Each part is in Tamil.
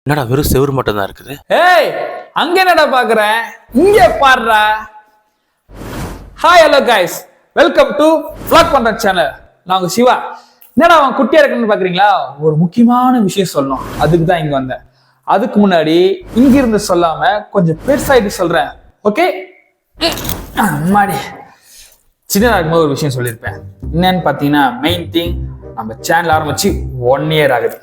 என்னடா வெறும் செவுரு மட்டும் தான் இருக்குது. ஏய் அங்க என்னடா பாக்குறேன், இங்க பாருடா. Hi hello guys, welcome to vlog பண்ற சேனல். நான் உங்க சிவா. என்னடா அவன் குட்டியா இருக்குன்னு பாக்குறீங்களா? ஒரு முக்கியமான விஷயம் சொல்லணும், அதுக்கு தான் இங்க வந்தேன். அதுக்கு முன்னாடி இங்க இருந்து சொல்லாம கொஞ்சம் பெருசாயிட்டு சொல்றேன், ஓகே? அம்மாடி, சின்னதா இருக்கும்போது ஒரு விஷயம் சொல்லியிருப்பேன். என்னன்னு பாத்தீங்கன்னா, மெயின் திங், நம்ம சேனல் ஆரம்பிச்சு 1 year ஆகுது.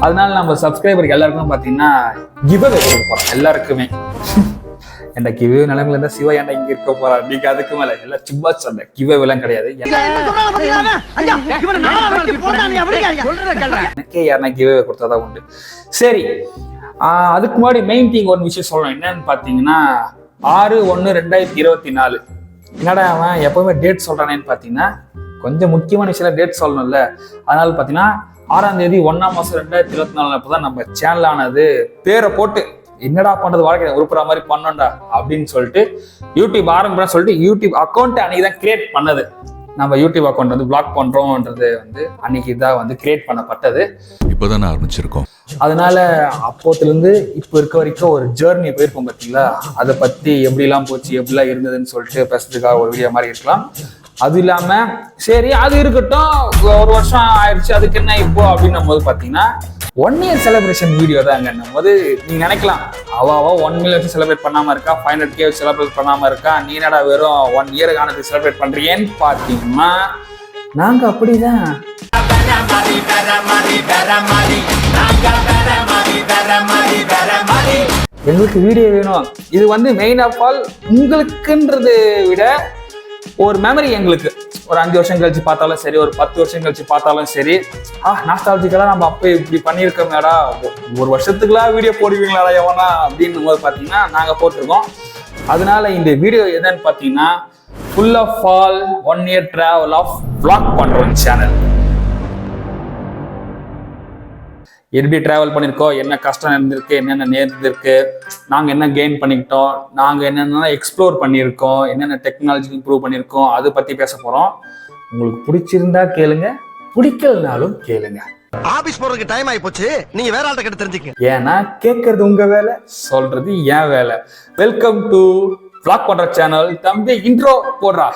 அதனால நம்ம சப்ஸ்கிரைபருக்கு எல்லாருக்கும் பாத்தீங்கன்னா கிவ் அவே கொடுக்க போறோம் எல்லாருக்குமே. என்ற கிவ் அவே நிலைமையில இருந்தா சிவா ஏன்டா இங்க இருக்க போறா, நீங்க அதுக்கு மேல எல்லாம் சும்மா சொன்ன கிவ் அவே எல்லாம் கிடையாது. எனக்கே யாருன்னா கிவ் அவே கொடுத்தாதான் உண்டு. சரி, அதுக்கு முன்னாடி மெயின் திங் ஒரு விஷயம் சொல்லணும். என்னன்னு பாத்தீங்கன்னா 6/1/2024. என்னடா அவன் எப்பவுமே டேட் சொல்றானேன்னு பாத்தீங்கன்னா, கொஞ்சம் முக்கியமான விஷயம் டேட் சொல்லணும்ல. அதனால பாத்தீங்கன்னா 6ஆம் தேதி 1ஆம் மாசம் 2024 அப்பதான் நம்ம சேனல் ஆனது. பேரை போட்டு என்னடா பண்றது, வாழ்க்கை உருப்புற மாதிரி பண்ணோம்டா அப்படின்னு சொல்லிட்டு யூடியூப் ஆரம்பிக்கிறேன்னு சொல்லிட்டு யூடியூப் அக்கௌண்ட் அன்னைக்கு தான் கிரியேட் பண்ணது. நம்ம யூடியூப் அக்கௌண்ட் வந்து vlog பண்றோம்ன்றது வந்து அன்னைக்கு தான் வந்து கிரியேட் பண்ணப்பட்டது. இப்போதான் ஆரம்பிச்சிருக்கோம். அதனால அப்போத்துல இருந்து இப்போ இருக்க வரைக்கும் ஒரு ஜேர்னி போயிருக்கோம் பார்த்தீங்களா. அதை பத்தி எப்படிலாம் போச்சு, எப்படிலாம் இருந்ததுன்னு சொல்லிட்டு பேசுறதுக்காக ஒரு வீடியோ மாதிரி இருக்கலாம். அது இல்லாம சரி அது இருக்கட்டும், ஒரு வருஷம் ஆயிடுச்சு அதுக்கு என்ன இப்போ அப்படின்னும் போது பாத்தீங்கன்னா 1 year செலிப்ரேஷன் வீடியோ தாங்கன்னும் போது நீங்க நினைக்கலாம், அவ 1 million வச்சு செலிப்ரேட் பண்ணாம இருக்கா, 500K வச்சு செலிப்ரேட் பண்ணாம இருக்கா, நீ என்னடா வெறும் 1 year ஆனது செலிப்ரேட் பண்றீங்கன்னு பாத்தீங்கன்னா நாங்க அப்படிதான். எங்களுக்கு வீடியோ வேணும். இது வந்து மெயின் ஆஃப் ஆல் உங்களுக்குன்றதை விட ஒரு மெமரி. எங்களுக்கு ஒரு 5 வருஷம் கழிச்சு பார்த்தாலும் சரி, ஒரு 10 வருஷம் கழிச்சு பார்த்தாலும் சரி, நாஸ்டாலஜிக்கெல்லாம் நம்ம அப்போ இப்படி பண்ணியிருக்கோமேடா, ஒரு வருஷத்துக்குலாம் வீடியோ போடுவீங்களாடா எவனா அப்படின்னு போது பார்த்தீங்கன்னா நாங்கள் போட்டிருக்கோம். அதனால இந்த வீடியோ எதுன்னு பார்த்தீங்கன்னா full of all 1 year travel of vlog பண்றோம் சேனல். எப்படி டிராவல் பண்ணியிருக்கோம், என்ன கஷ்டம் இருந்திருக்கு, என்னென்ன நேர்ந்திருக்கு, நாங்கள் என்ன கெயின் பண்ணிக்கிட்டோம், நாங்கள் என்னென்ன எக்ஸ்ப்ளோர் பண்ணியிருக்கோம், என்னென்ன டெக்னாலஜி இம்ப்ரூவ் பண்ணியிருக்கோம், அதை பற்றி பேச போகிறோம். உங்களுக்கு பிடிச்சிருந்தா கேளுங்க, பிடிக்கலனாலும் கேளுங்க. ஆபீஸ் போறதுக்கு டைம் ஆகி போச்சு, நீங்க வேற ஆள்கிட்ட கேட்டு தெரிஞ்சுக்க. ஏன்னா கேட்கறது உங்க வேலை, சொல்றது ஏன் வேலை. வெல்கம் டு vlog பண்ற சேனல். தம்பி இன்ட்ரோ போடுறா.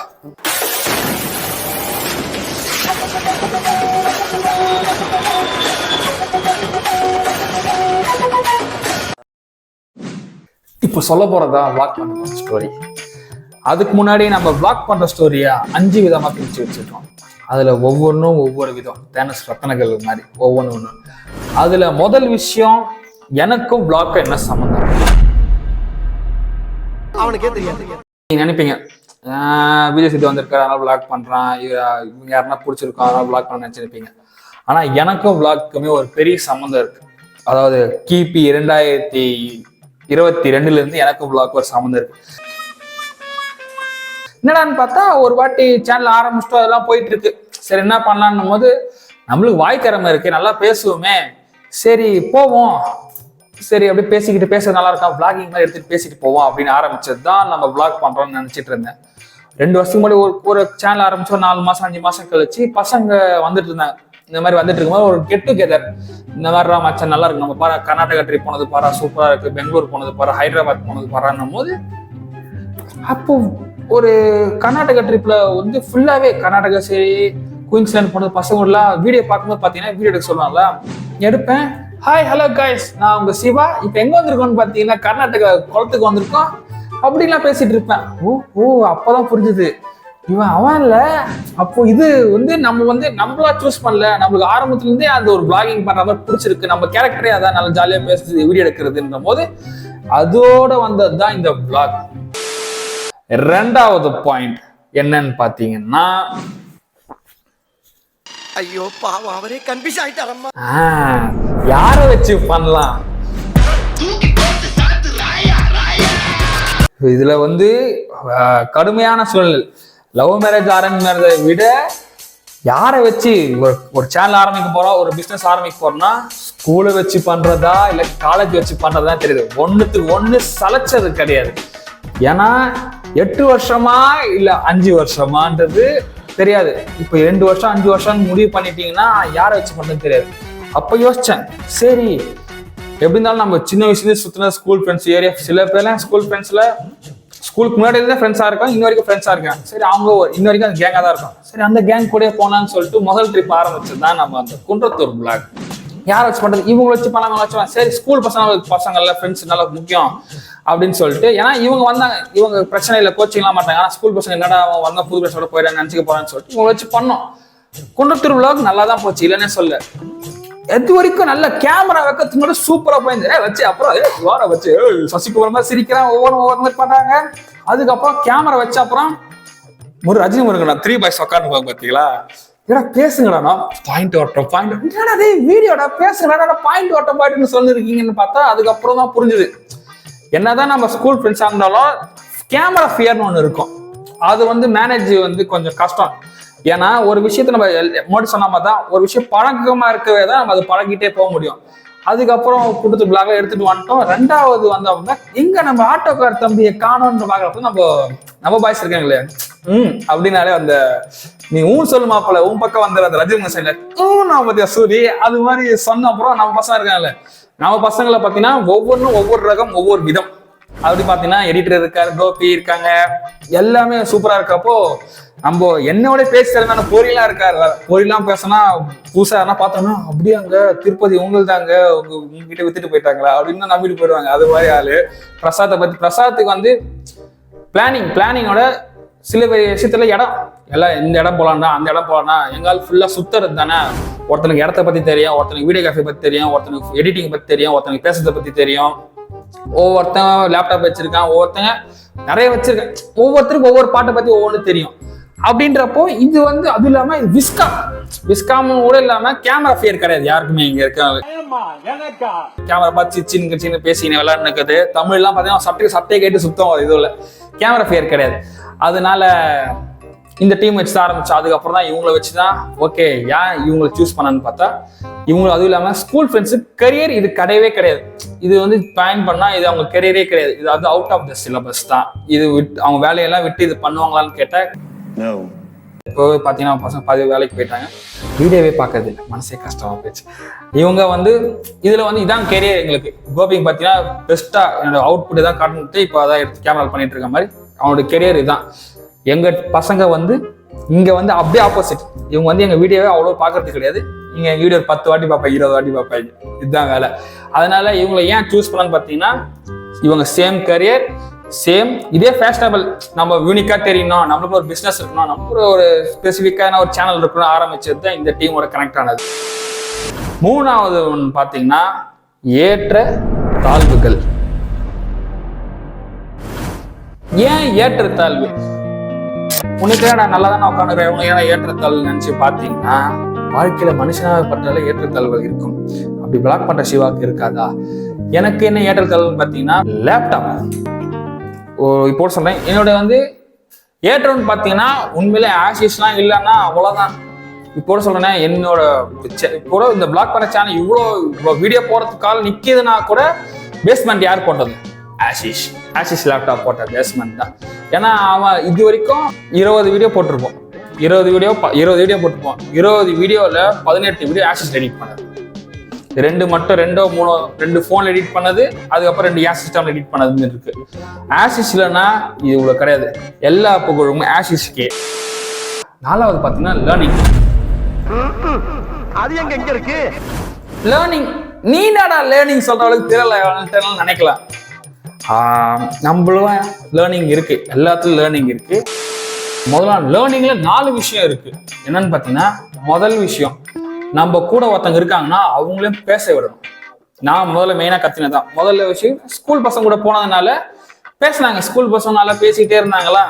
இப்போ சொல்ல போறதா vlog பண்ற ஸ்டோரி. அதுக்கு முன்னாடி நம்ம vlog பண்ற ஸ்டோரியா 5 விதமா பிரிச்சு வச்சிருக்கோம். அதுல ஒவ்வொன்றும் ஒவ்வொரு விதம், தேனஸ் ரத்தனங்கள் மாதிரி ஒவ்வொன்று. அதுல முதல் விஷயம், எனக்கும் vlog என்ன சம்பந்தம் அவனுக்கே தெரியாது. நீங்க நினைப்பீங்க, விஜய் சேது வந்திருக்காரு அதனால vlog பண்றான், இவங்க யாருன்னா பிடிச்சிருக்கோம் அதனால vlog பண்ண நினைச்சிருப்பீங்க. ஆனா எனக்கும் vlogக்குமே ஒரு பெரிய சம்பந்தம் இருக்கு. அதாவது கிபி 2022 இருந்து எனக்கும் vlog ஒரு சம்பந்தம் இருக்கு. என்னடான்னு பார்த்தா ஒரு வாட்டி சேனல் ஆரம்பிச்சிட்டோம், அதெல்லாம் போயிட்டு இருக்கு. சரி என்ன பண்ணலான்னும் போது நம்மளுக்கு வாய் திறமை இருக்கு, நல்லா பேசுவோமே, சரி போவோம், சரி அப்படியே பேசிக்கிட்டு பேசுறது நல்லா இருக்கா, vlogging மாதிரி எடுத்துட்டு பேசிட்டு போவோம் அப்படின்னு ஆரம்பிச்சது தான் நம்ம vlog பண்றோம்னு நினைச்சிட்டு இருந்தேன். 2 வருஷத்துக்கு முன்னாடி ஒரு சேனல் ஆரம்பிச்சோம். 4 மாசம் 5 மாசம் கழிச்சு பசங்க வந்துட்டு இருந்தாங்க. இந்த மாதிரி வந்துட்டு இருக்கும்போது ஒரு கெட் டுகெதர், இந்த மாதிரி மச்சான் நல்லா இருக்கு, நம்ம பாரு கர்நாடகா ட்ரிப் போனது பாரா சூப்பரா இருக்கு, பெங்களூர் போனது பாரா, ஹைதராபாத் போனது பாரான்னும் போது அப்போ ஒரு கர்நாடகா ட்ரிப்ல வந்து ஃபுல்லாவே கர்நாடகா சரி குயின்ஸ்லாண்ட் போனது பசங்களாம் வீடியோ பார்க்கும்போது பார்த்தீங்கன்னா வீடியோ எடுக்க சொல்லுவாங்களா, எடுப்பேன். ஹாய் ஹலோ கைஸ், நான் உங்க சிவா. இப்போ எங்க வந்திருக்கோம்னு பார்த்தீங்கன்னா கர்நாடகா குளத்துக்கு வந்திருக்கோம் அப்படின்லாம் பேசிட்டு இருப்பேன். ஓ அப்போதான் புரிஞ்சுது, இவன் அவன் இல்ல. அப்போ இது வந்து நம்ம வந்து நம்மளா சூஸ் பண்ணல, நம்மளுக்கு ஆரம்பத்துல இருந்தே அந்த ஒரு vlogging பண்ற மாதிரி பிடிச்சிருக்கு, நம்ம கேரக்டரே அதான், நல்லா ஜாலியா பேசுறது வீடியோ எடுக்கிறதுன்ற போது அதோட வந்ததுதான் இந்த vlog. 2வது பாயிண்ட் என்னன்னு பாத்தீங்கன்னா, ஐயோ பாவம், அவரே கன்ஃபியூஸ் ஆயிட்டாரம்மா. யார வச்சு பண்ணலாம். இதுல வந்து கடுமையான சூழல், லவ் மேரேஜ் அரேஞ்ச் மேரேஜை விட யாரை வச்சு ஒரு சேனல் ஆரம்பிக்க போறோம், ஒரு பிசினஸ் ஆரம்பிக்க போறோம்னா ஸ்கூலை வச்சு பண்றதா இல்ல காலேஜ் வச்சு பண்றதா தெரியுது. 1த்துக்கு 1 சலைச்சது கிடையாது. ஏன்னா 8 வருஷமா இல்ல 5 வருஷமான்றது தெரியாது. இப்போ 2 வருஷம் 5 வருஷம் முடிவு பண்ணிட்டீங்கன்னா யாரை வச்சு பண்ணுறது தெரியாது. அப்போ யோசிச்சேன், சரி எப்படி இருந்தாலும் நம்ம சின்ன வயசுலேயே சுற்றின ஸ்கூல் ஃப்ரெண்ட்ஸ் ஏரியா, சில பேர்லாம் ஸ்கூல் ஃப்ரெண்ட்ஸில் ஸ்கூலுக்கு முன்னாடி இருந்தே ஃப்ரெண்ட்ஸாக இருக்கும், இன்ன வரைக்கும் ஃப்ரெண்ட்ஸாக இருக்காங்க. சரி அவங்க இன்ன வரைக்கும் அந்த கேங்காக தான் இருக்கும். சரி அந்த கேங் கூட போகலான்னு சொல்லிட்டு முதல் ட்ரிப் ஆரம்பிச்சது தான் நம்ம அந்த குன்றத்தூர் பிளாக். யாரை வச்சு பண்ணுறது, இவங்களை வச்சு பண்ணலாம் வச்சுக்கலாம். சரி ஸ்கூல் பசங்கள்ல ஃப்ரெண்ட்ஸ் நல்லா முக்கியம் அப்படின்னு சொல்லிட்டு, ஏன்னா இவங்க வந்தாங்க, இவங்க பிரச்சனை இல்லை, கோச்சிங்லாம் மாட்டாங்க. ஆனால் ஸ்கூல் பசங்க என்னடா அவன் வந்தால் புது பிரச்சனை போயிடான்னு நினச்சிக்க போறான்னு சொல்லிட்டு இவங்களை வச்சு பண்ணோம். குன்றத்தூர் பிளாக் நல்லா தான் போச்சு, இல்லைன்னே சொல்ல. எது வரைக்கும் நல்ல கேமரா வைக்கிறதுக்கு முன்னாடி சூப்பரா போயிருந்து வச்சு, அப்புறம் வார வச்சு சசிகுமார் மாதிரி சிரிக்கிறான், ஒவ்வொரு மாதிரி பண்றாங்க. அதுக்கப்புறம் கேமரா வச்ச அப்புறம் ஒரு ரஜினி முருகன் 3 பாய்ஸ் உட்காந்து பாத்தீங்களா, ஏடா பேசுங்கடா பாயிண்ட் ஓட்டம் பாயிண்ட், என்னடா வீடியோடா பேசுங்கடா பாயிண்ட் ஓட்டம் பாயிண்ட்னு சொல்லிருக்கீங்கன்னு பார்த்தா அதுக்கப்புறம் தான் புரிஞ்சுது. என்னதான் நம்ம ஸ்கூல் ஃப்ரெண்ட்ஸா இருந்தாலும் கேமரா ஃபியர்னு ஒன்று இருக்கும். அது மேனேஜ் கொஞ்சம் கஷ்டம். ஏன்னா ஒரு விஷயத்த நம்ம மோடி சொன்ன மாதிரி தான், ஒரு விஷயம் பழக்கமா இருக்கவே தான் நம்ம அதை பழகிட்டே போக முடியும். அதுக்கப்புறம் கொடுத்து பிளாக்ல எடுத்துட்டு வந்துட்டோம். 2வது அப்படின்னா எங்க நம்ம ஆட்டோக்கார் தம்பியை காணோன்னு பாக்குறப்ப நம்ம பாய்ஸ் இருக்காங்களே அப்படின்னாலே அந்த நீ சொல்லு மாப்பிள்ள உன் பக்கம் வந்துடுற அந்த ரஜினி சைட்ல நான் பத்தியா சூரி அது மாதிரி சொன்ன அப்புறம் நம்ம பசங்க இருக்காங்கல்ல, நம்ம பசங்களை பார்த்தீங்கன்னா ஒவ்வொன்றும் ஒவ்வொரு ரகம் ஒவ்வொரு விதம். அப்படி பார்த்தீங்கன்னா எடிட்டர் இருக்காரு, கோபி இருக்காங்க, எல்லாமே சூப்பரா இருக்கப்போ நம்ம என்னோட பேசுறதுனால பொரியெல்லாம் இருக்காரு. பொரியெல்லாம் பேசினா புதுசா யாரா பார்த்தோம்னா அப்படியே அங்க திருப்பதி உங்களுக்கு தாங்க உங்ககிட்ட வித்துட்டு போயிட்டாங்களா அப்படின்னு நம்பிட்டு போயிடுவாங்க. அது மாதிரி ஆளு. பிரசாத்துக்கு பிளானிங்கோட சில விஷயத்துல இடம் எல்லாம் இந்த இடம் போலாம்னா அந்த இடம் போலாம்னா எங்கால் ஃபுல்லா சுத்துறது தானே. ஒருத்தனுக்கு இடத்த பத்தி தெரியும், ஒருத்தனுக்கு வீடியோகிராஃபி பத்தி தெரியும், ஒருத்தனுக்கு எடிட்டிங் பத்தி தெரியும், ஒருத்தனுக்கு பேசுறதை பத்தி தெரியும். ஒவ்வொருத்தன் லேப்டாப் வச்சிருக்கான், ஒவ்வொருத்தங்க நிறைய வச்சிருக்கேன், ஒவ்வொருத்தருக்கும் ஒவ்வொரு பாட்டை பத்தி ஒவ்வொன்று தெரியும். அப்படின்றப்போ இது அது இல்லாம விஸ்காம் கூட இல்லாம கேமரா ஃபியர் கிடையாது யாருக்குமே. இங்க இருக்காங்க கேமரா பார்த்து சின்ன பேசினேன் விளையாண்டு இருக்குது. தமிழ் எல்லாம் பாத்தீங்கன்னா சட்டையை கேட்டு சுத்தம் இதுல கேமரா ஃபியர் கிடையாது. அதனால இந்த டீம் வச்சு தான் ஆரம்பிச்சோம். அதுக்கப்புறம் தான் இவங்களை வச்சுதான் ஓகே ஏன் இவங்களை சூஸ் பண்ணான்னு பார்த்தா இவங்க அதுவும் இல்லாம ஸ்கூல் ஃப்ரெண்ட்ஸு கரியர் இது கிடையவே கிடையாது. இது பயன் பண்ணா இது அவங்க கரியரே கிடையாது. இது அவுட் ஆஃப் த சிலபஸ் தான். இது அவங்க வேலையெல்லாம் விட்டு இது பண்ணுவாங்களான்னு கேட்டா இப்போ பாத்தீங்கன்னா பசங்க பாதி வேலைக்கு போயிட்டாங்க, வீடியோவே பார்க்கறது இல்லை, மனசே கஷ்டமா போயிடுச்சு. இவங்க இதுல இதான் கெரியர் எங்களுக்கு. கோபிங் பாத்தீங்கன்னா பெஸ்டா என்னோட அவுட்புட் தான் காட்டணுட்டு இப்போ அதான் எடுத்து கேமரா பண்ணிட்டு இருக்க மாதிரி அவனோட கெரியர் இதுதான். எங்க பசங்க இங்க அப்படியே ஆப்போசிட். இவங்க எங்க வீடியோவே அவ்வளவு பாக்குறது கிடையாது. இங்க வீடியோ 10 வாட்டி பார்ப்பாங்க, 20 வாட்டி பார்ப்பாங்க, இதுதான் வேலை. அதனால இவங்களை ஏன் சூஸ் பண்ணலான்னு பாத்தீங்கன்னா இவங்க சேம் கரியர், சேம் இதே ஃபேஷனபிள், நம்ம யூனிக்கா தெரியணும், நம்மளுக்கு ஒரு பிசினஸ் இருக்கணும், நமக்கு ஒரு ஸ்பெசிஃபிக்கான ஒரு சேனல் இருக்கணும் ஆரம்பிச்சது தான் இந்த டீமோட கனெக்ட் ஆனது. 3வது ஒன்று பாத்தீங்கன்னா ஏற்ற தாழ்வுகள். ஏன் ஏற்றத்தாழ்வு? உனக்கு நான் நல்லா தான் உட்காந்துக்கிறேன், உனக்கு ஏன்னா ஏற்றத்தாழ்வு நினைச்சு பாத்தீங்கன்னா வாழ்க்கையில மனுஷனாக பட்டால ஏற்றத்தாழ்வுகள் இருக்கும். அப்படி பிளாக் பண்ற சிவாக்கு இருக்காதா? எனக்கு என்ன ஏற்றத்தாழ்வுன்னு பாத்தீங்கன்னா லேப்டாப். இப்போ சொல்றேன், என்னோட ஏற்றம்னு பாத்தீங்கன்னா உண்மையிலே ஆஷிஸ்லாம் இல்லைன்னா அவ்வளவுதான். இப்போ சொல்றேன், என்னோட இப்போ இந்த பிளாக் பண்ண சேனல் இவ்வளோ வீடியோ போறதுக்காக நிக்கிதுன்னா கூட பேஸ்மெண்ட் யார் போட்டது? ஆஷிஷ் லேப்டாப் போட்ட பேஸ்மெண்ட் தான். ஏன்னா அவன் இது வரைக்கும் 20 வீடியோ போட்டிருப்போம், 20 வீடியோ போட்டிருப்போம். 20 வீடியோல 18 வீடியோ ஆஷிஷ் எடிட் பண்ணது, 2 போன்ல எடிட் பண்ணது, அதுக்கப்புறம் 2 ஆஷிஷ் சிஸ்டம்ல எடிட் பண்ணதுன்னு இருக்கு. ஆஷிஷ் இல்லைன்னா இது இவ்வளவு கிடையாது. எல்லா புகழும் ஆஷிஷ்கே. 4வது பாத்தீங்கன்னா லேர்னிங். அது எங்க இருக்கு லேர்னிங்? நீ என்னடா லேர்னிங் சொல்ற அளவுக்கு தெரியல நினைக்கலாம். நம்மளும் லேர்னிங் இருக்கு, எல்லாத்துலயும் லேர்னிங் இருக்கு. முதல்ல லேர்னிங்ல 4 விஷயம் இருக்கு. என்னன்னு பாத்தீங்கன்னா முதல் விஷயம், நம்ம கூட ஒருத்தங்க இருக்காங்கன்னா அவங்களையும் பேச விடணும். நான் முதல்ல மெயினா கத்தினதான். முதல்ல விஷயம் ஸ்கூல் பசங்க கூட போனதுனால பேசினாங்க. ஸ்கூல் பசங்க நல்லா பேசிட்டே இருந்தாங்களா,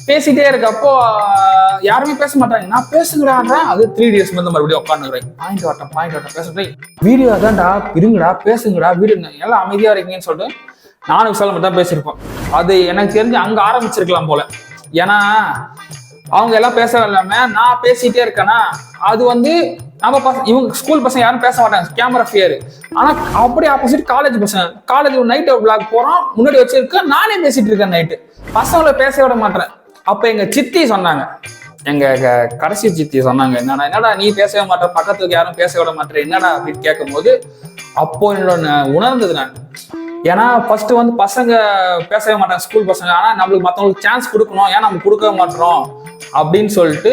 பேசிட்டே இருக்கப்போ யாருமே பேச மாட்டாங்க. நான் பேசுகிறான்றேன், அது 3 days மறுபடியும் உட்காந்துக்கிறேன். பாயிண்ட் வாட்டம் பேசுறேன். வீடியோ தான்டா, இருங்கடா பேசுங்கடா, வீடியோ எல்லாம் அமைதியா இருக்கீங்கன்னு சொல்லிட்டு நானும் விசாலம் மட்டும் தான் பேசியிருப்போம். அது எனக்கு தெரிஞ்சு அங்க ஆரம்பிச்சிருக்கலாம் போல. ஏன்னா அவங்க எல்லாம் பேச இல்லாம நான் பேசிட்டே இருக்கேன்னா அது நம்ம இவங்க ஸ்கூல் பசங்க யாரும் பேச மாட்டாங்க, கேமரா ஃபியர். ஆனா அப்படியே ஆப்போசிட் காலேஜ் பசங்க. காலேஜ் நைட் பிளாக் போறோம், முன்னாடி வச்சிருக்கேன், நானே பேசிட்டு இருக்கேன் நைட்டு. பசங்களை பேச விட மாட்டேன். அப்ப எங்க சித்தி சொன்னாங்க, கடைசி சித்தி சொன்னாங்க, என்னடா நீ பேசவே மாட்டேற, பக்கத்துக்கு யாரும் பேச விட மாட்டேற என்னடா அப்படின்னு கேட்கும்போது அப்போ என்னோட உணர்ந்தது நான். ஏன்னா ஃபர்ஸ்ட் வந்து பசங்க பேசவே மாட்டாங்க, ஸ்கூல் பசங்க. ஆனா நம்மளுக்கு மற்றவங்களுக்கு சான்ஸ் கொடுக்கணும், ஏன் நம்ம கொடுக்க மாட்டோம் அப்படின்னு சொல்லிட்டு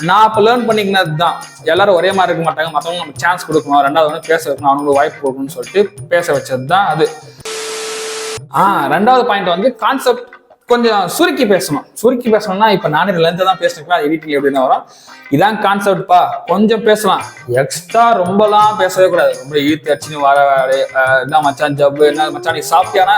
நான் இப்போ லேர்ன் பண்ணிக்கினது தான். எல்லாரும் ஒரே மாதிரி இருக்க மாட்டாங்க, மற்றவங்க நமக்கு சான்ஸ் கொடுக்கணும், ரெண்டாவது வந்து பேச வைக்கணும், அவங்களுக்கு வாய்ப்பு கொடுக்கணும்னு சொல்லிட்டு பேச வச்சது தான் அது. ரெண்டாவது பாயிண்ட் வந்து கான்செப்ட் கொஞ்சம் சுருக்கி பேசணும். சுருக்கி பேசணும்னா இப்போ நானே லென்த்தை தான் பேசினேன், அது எடிட்டிங் எப்படின்னா வரும். இதான் கான்செப்ட்பா, கொஞ்சம் பேசலாம், எக்ஸ்ட்ரா ரொம்பலாம் பேசவே கூடாது. ரொம்ப ஈர்த்து அடிச்சுன்னு வர என்ன மச்சான் ஜப்பு, என்ன மச்சான் நீ சாப்பிட்டியானா,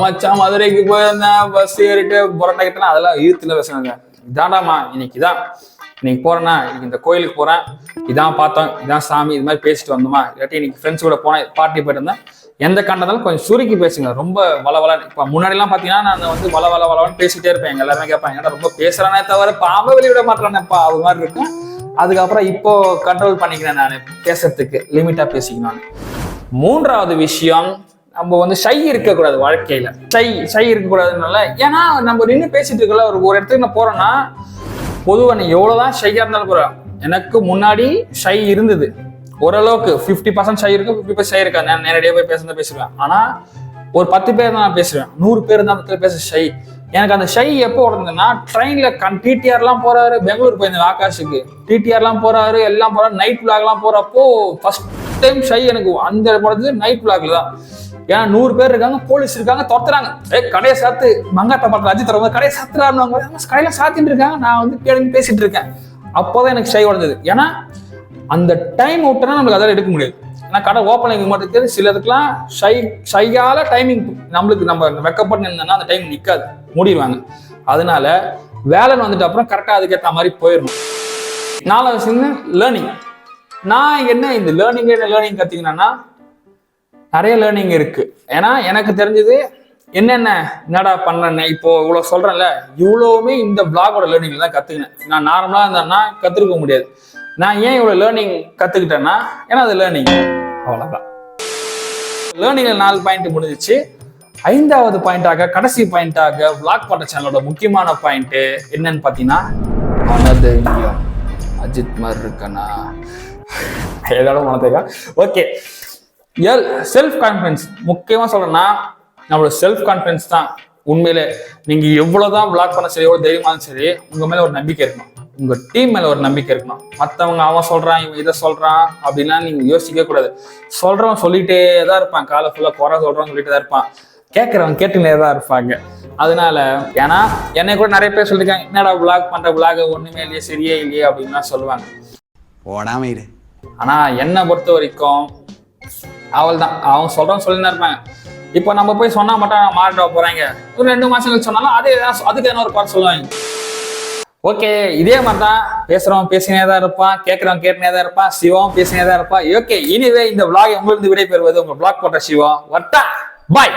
மச்சான் மதுரைக்கு போயிருந்தேன், பஸ் ஏறிட்டு புரோட்டா கிட்டனா, அதெல்லாம் ஈர்த்துல பேசுனாங்க. இதாண்டாமா இன்னைக்கு போறேன்னா, இன்னைக்கு இந்த கோயிலுக்கு போறேன், இதான் பார்த்தோம், இதான் சாமி, இது மாதிரி பேசிட்டு வந்தோமா, இல்லாட்டி இன்னைக்கு ஃப்ரெண்ட்ஸ் கூட போனேன், பார்ட்டி போயிட்டு இருந்தேன், எந்த கண்டதாலும் கொஞ்சம் சுருக்கி பேசுங்க. ரொம்ப வளவல இப்போ முன்னாடிலாம் பார்த்தீங்கன்னா நான் வந்து வளவலன்னு பேசிட்டே இருப்பேன். எங்க எல்லாருமே கேட்பாங்க, ஏன்னா ரொம்ப பேசுறானே தவிர பாம்பை வெளியிட மாட்டேறானேப்பா, அது மாதிரி இருக்கும். அதுக்கப்புறம் இப்போ கண்ட்ரோல் பண்ணிக்கிறேன், நான் பேசுறதுக்கு லிமிட்டா பேசிக்கணும். மூன்றாவது விஷயம், நம்ம வந்து ஷை இருக்கக்கூடாது வாழ்க்கையில. ஷை இருக்கக்கூடாதுனால, ஏன்னா நம்ம நின்று பேசிட்டு இருக்கல, ஒரு இடத்துக்கு நான் போறேன்னா பொதுவாக நீ எவ்வளவுதான் ஷையா இருந்தாலும் போற. எனக்கு முன்னாடி ஷை இருந்தது, ஓரளவுக்கு 50% ஷை இருக்கும், 50% ஷை இருக்கா. நான் நேரடியாக போய் பேசுவேன். ஆனா ஒரு 10 பேர் தான் நான் பேசுவேன், 100 பேர் தான் பேச ஷை. எனக்கு அந்த ஷை எப்போ உடனதுன்னா, ட்ரெயின்ல டிடிஆர்லாம் போறாரு, பெங்களூர் போயிருந்தேன் ஆகாஷுக்கு, டிடிஆர்லாம் போறாரு, எல்லாம் போறாரு, நைட் விளாக்லாம் போறப்போ ஃபர்ஸ்ட் டைம் ஷை எனக்கு அந்த போறது நைட் விளாக்ல தான். ஏன்னா 100 பேர் இருக்காங்க, போலீஸ் இருக்காங்க, துரத்துறாங்க, கடையை சாத்து, மங்காட்ட படத்துல அஜித் தரவங்க கடையை சாத்துறாருன்னு கடையில சாத்திட்டு இருக்காங்க, நான் வந்து கேள்வி பேசிட்டு இருக்கேன். அப்போதான் எனக்கு ஷை உடஞ்சது. ஏன்னா அந்த டைம் விட்டனா நம்மளுக்கு அதெல்லாம் எடுக்க முடியாது. ஏன்னா கடை ஓப்பனிங் மட்டும் தெரியாது, சிலதுக்கெல்லாம் ஷையால டைமிங் நம்மளுக்கு நம்ம வெக்கப்பட்டு இருந்தோம்னா அந்த டைம் நிற்காது, மூடிடுவாங்க. அதனால வேலைன்னு வந்துட்டு அப்புறம் கரெக்டாக அதுக்கேற்ற மாதிரி போயிடணும். 4வது விஷயம் லேர்னிங். நான் என்ன இந்த லேர்னிங் கற்றுக்கினேன்னா, நிறைய லேர்னிங் இருக்கு. ஏன்னா எனக்கு தெரிஞ்சது என்னடா பண்ணேன், இப்போ இவ்வளோ சொல்றேன்ல, இவ்வளவுமே இந்த பிளாகோட லேர்னிங்ல தான் கத்துக்கினேன். நான் நார்மலா இருந்தேன்னா கத்துருக்க முடியாது. நான் ஏன் இவ்வளவு லேர்னிங் கத்துக்கிட்டேன்னா, ஏன்னா அது லேர்னிங், அவ்வளவுதான். லேர்னிங்ல 4 பாயிண்ட் முடிஞ்சிச்சு. 5வது பாயிண்டாக, கடைசி பாயிண்டாக, பிளாக் பண்ற சேனலோட முக்கியமான பாயிண்ட் என்னன்னு பாத்தீங்கன்னா, மனதைரியம். அஜித் மாதிரி இருக்கனா ஏதோட மனதைரியம். ஓகே, செல்ஃப் கான்ஃபிடன்ஸ் முக்கியமா சொல்றேன்னா, நம்மளோட செல்ஃப் கான்ஃபிடன்ஸ் தான் உண்மையிலே. நீங்க எவ்வளவுதான் பிளாக் பண்ண சரி, எவ்வளவு தைரியமாலும் சரி, உங்க மேல ஒரு நம்பிக்கை இருக்கணும், உங்க டீம் மேல ஒரு நம்பிக்கை இருக்கணும். மற்றவங்க அவன் சொல்றான், இவன் இதை சொல்றான் அப்படின்லாம் நீங்க யோசிக்கவே கூடாது. சொல்றவன் சொல்லிட்டே தான் இருப்பான், காலை ஃபுல்லா குறை சொல்றவன் சொல்லிட்டு தான் இருப்பான், கேட்கறவன் கேட்டுனே தான் இருப்பாங்க. அதனால ஏன்னா என்னை கூட நிறைய பேர் சொல்லியிருக்காங்க, என்னடா பிளாக் பண்ற பிளாக் ஒண்ணுமே இல்லையே, சரியே இல்லையே அப்படின்லாம் சொல்லுவாங்க. ஆனா என்னை பொறுத்த வரைக்கும் அவள் தான், அவன் சொல்றான் சொல்லிதான் இருப்பாங்க. இப்போ நம்ம போய் சொன்னா மட்டும் நான் மாறிட போறாங்க, ஒரு 2 மாசம் கழிச்சு சொன்னாலும் அதுக்கு என்ன ஒரு பாட்டு சொல்லுவாங்க. ஓகே, இதே மாதிரிதான் பேசுறவன் பேசினே தான் இருப்பான், கேட்கறவன் கேட்டுனே தான் இருப்பான், சிவாவும் பேசினே தான் இருப்பான். ஓகே, இனிவே இந்த vlog உங்களுக்கு விடை பெறுவது உங்க vlog போட்ட சிவா. வட்டா பாய்.